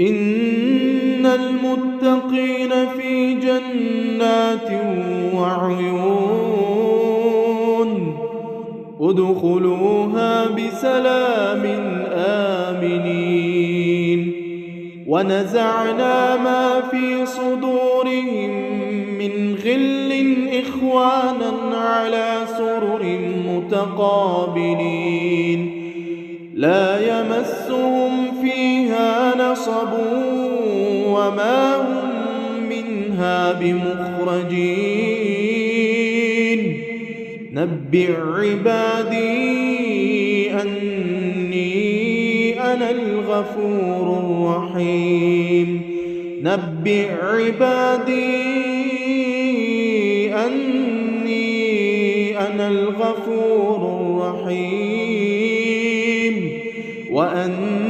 إن المتقين في جنات وعيون ادخلوها بسلام آمنين ونزعنا ما في صدورهم من غل إخوانا على سرر متقابلين لا يمسهم فيها نصب وما هم منها بمخرجين نبئ عبادي أني أنا الغفور الرحيم نبئ عبادي أني أنا الغفور الرحيم وأن